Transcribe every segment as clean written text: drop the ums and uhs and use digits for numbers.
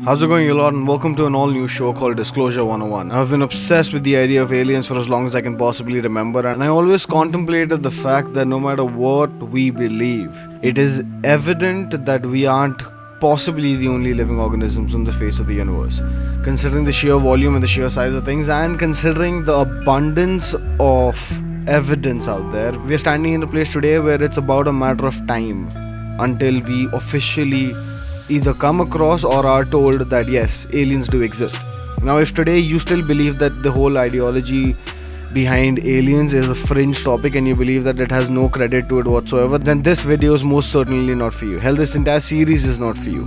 How's it going, you lot, and welcome to an all-new show called Disclosure 101. I've been obsessed with the idea of aliens for as long as I can possibly remember, and I always contemplated the fact that no matter what we believe, it is evident that we aren't possibly the only living organisms on the face of the universe. Considering the sheer volume and the sheer size of things, and considering the abundance of evidence out there, we are standing in a place today where it's about a matter of time until we officially either come across or are told that yes, aliens do exist. Now, if today you still believe that the whole ideology behind aliens is a fringe topic and you believe that it has no credit to it whatsoever, then this video is most certainly not for you. Hell, this entire series is not for you.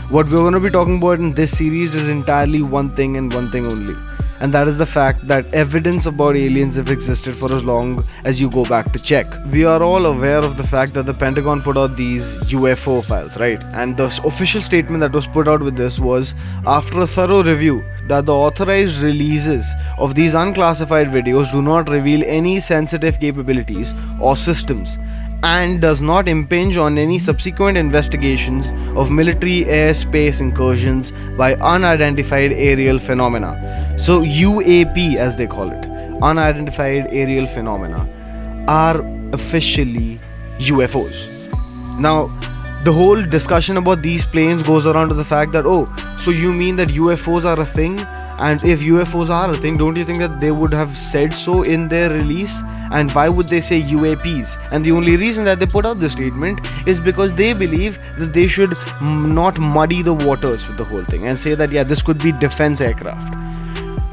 What we're going to be talking about in this series is entirely one thing and one thing only, and that is the fact that evidence about aliens have existed for as long as you go back to check. We are all aware of the fact that the Pentagon put out these UFO files, right? And the official statement that was put out with this was, after a thorough review, that the authorized releases of these unclassified videos do not reveal any sensitive capabilities or systems, and does not impinge on any subsequent investigations of military airspace incursions by unidentified aerial phenomena. So UAP, as they call it, unidentified aerial phenomena, are officially UFOs. Now, the whole discussion about these planes goes around to the fact that, oh, so you mean that UFOs are a thing? And if UFOs are a thing, don't you think that they would have said so in their release? And why would they say UAPs? And the only reason that they put out this statement is because they believe that they should not muddy the waters with the whole thing and say that, yeah, this could be defense aircraft.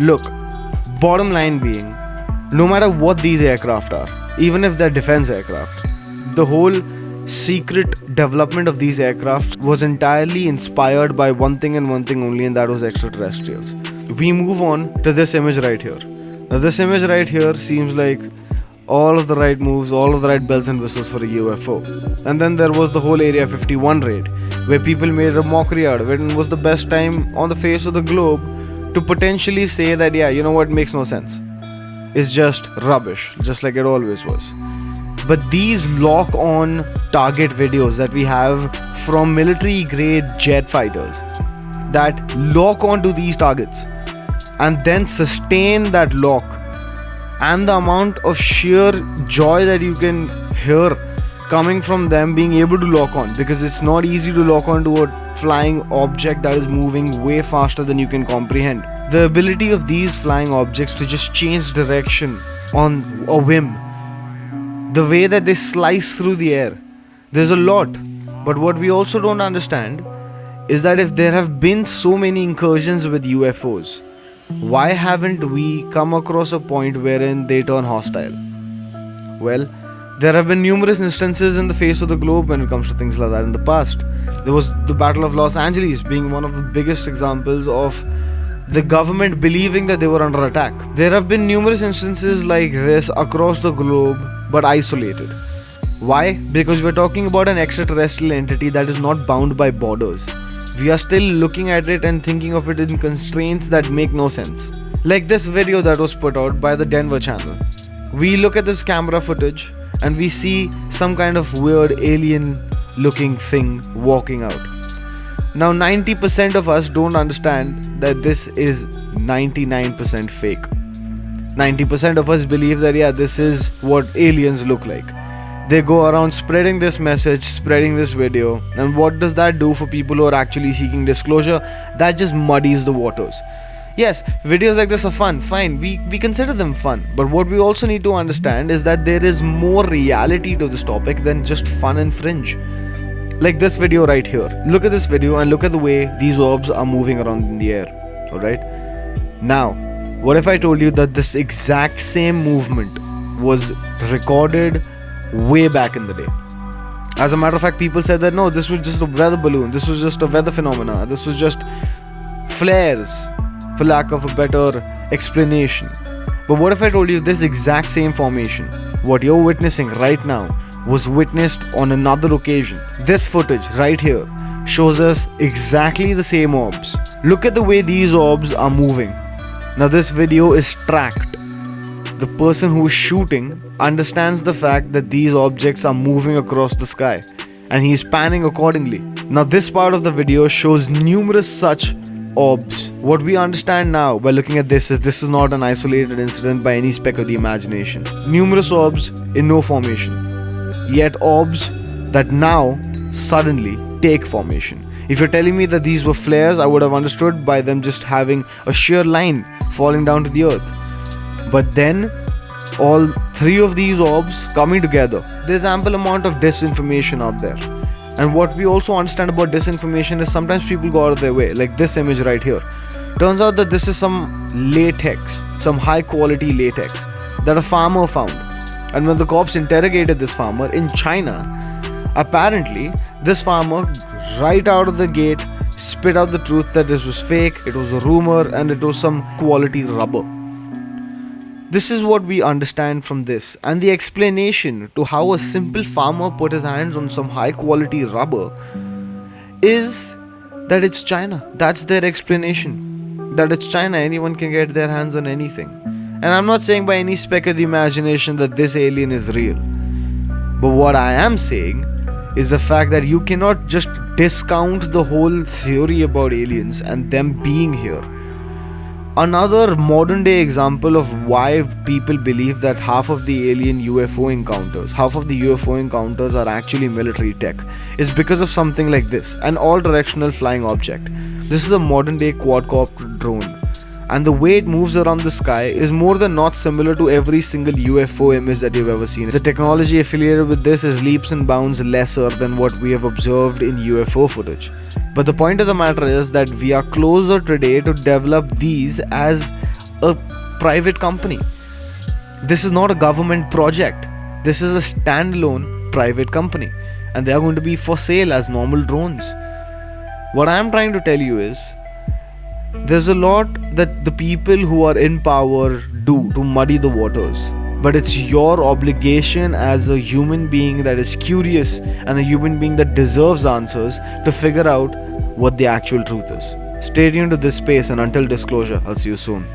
Look, bottom line being, no matter what these aircraft are, even if they're defense aircraft, the whole secret development of these aircraft was entirely inspired by one thing and one thing only, and that was extraterrestrials. We move on to this image right here. Now, this image right here seems like all of the right moves, all of the right bells and whistles for a UFO. And then there was the whole Area 51 raid, where people made a mockery out of it, and was the best time on the face of the globe to potentially say that, yeah, you know what, makes no sense. It's just rubbish, just like it always was. But these lock-on target videos that we have from military-grade jet fighters that lock onto these targets and then sustain that lock, and the amount of sheer joy that you can hear coming from them being able to lock on, because it's not easy to lock onto a flying object that is moving way faster than you can comprehend. The ability of these flying objects to just change direction on a whim, the way that they slice through the air, there's a lot. But what we also don't understand is that if there have been so many incursions with UFOs, why haven't we come across a point wherein they turn hostile? Well, there have been numerous instances in the face of the globe when it comes to things like that in the past. There was the Battle of Los Angeles being one of the biggest examples of the government believing that they were under attack. There have been numerous instances like this across the globe, but isolated. Why? Because we're talking about an extraterrestrial entity that is not bound by borders. We are still looking at it and thinking of it in constraints that make no sense. Like this video that was put out by the Denver channel. We look at this camera footage and we see some kind of weird alien looking thing walking out. Now 90% of us don't understand that this is 99% fake. 90% of us believe that, yeah, this is what aliens look like. They go around spreading this message, spreading this video, and what does that do for people who are actually seeking disclosure? That just muddies the waters. Yes, videos like this are fun, fine, we consider them fun, but what we also need to understand is that there is more reality to this topic than just fun and fringe. Like this video right here. Look at this video and look at the way these orbs are moving around in the air. Alright? Now, what if I told you that this exact same movement was recorded way back in the day? As a matter of fact, people said that no, this was just a weather balloon, this was just a weather phenomena, this was just flares, for lack of a better explanation. But what if I told you this exact same formation, what you're witnessing right now, was witnessed on another occasion? This footage right here shows us exactly the same orbs. Look at the way these orbs are moving. Now this video is tracked. The person who is shooting understands the fact that these objects are moving across the sky, and he is panning accordingly. Now this part of the video shows numerous such orbs. What we understand now by looking at this is not an isolated incident by any speck of the imagination. Numerous orbs in no formation, yet orbs that now suddenly take formation. If you're telling me that these were flares, I would have understood by them just having a sheer line falling down to the earth. But then, all three of these orbs coming together, there's ample amount of disinformation out there. And what we also understand about disinformation is sometimes people go out of their way, like this image right here. Turns out that this is some latex, some high quality latex that a farmer found. And when the cops interrogated this farmer in China, apparently this farmer right out of the gate spit out the truth that this was fake, it was a rumor, and it was some quality rubber. This is what we understand from this, and the explanation to how a simple farmer put his hands on some high quality rubber is that it's China. That's their explanation. That it's China, anyone can get their hands on anything. And I'm not saying by any speck of the imagination that this alien is real. But what I am saying is the fact that you cannot just discount the whole theory about aliens and them being here. Another modern day example of why people believe that half of the alien UFO encounters, half of the UFO encounters are actually military tech, is because of something like this, an all-directional flying object. This is a modern day quadcopter drone, and the way it moves around the sky is more than not similar to every single UFO image that you've ever seen. The technology affiliated with this is leaps and bounds lesser than what we have observed in UFO footage. But the point of the matter is that we are closer today to develop these as a private company. This is not a government project. This is a standalone private company, and they are going to be for sale as normal drones. What I am trying to tell you is, there's a lot that the people who are in power do to muddy the waters. But it's your obligation as a human being that is curious and a human being that deserves answers to figure out what the actual truth is. Stay tuned to this space, and until disclosure, I'll see you soon.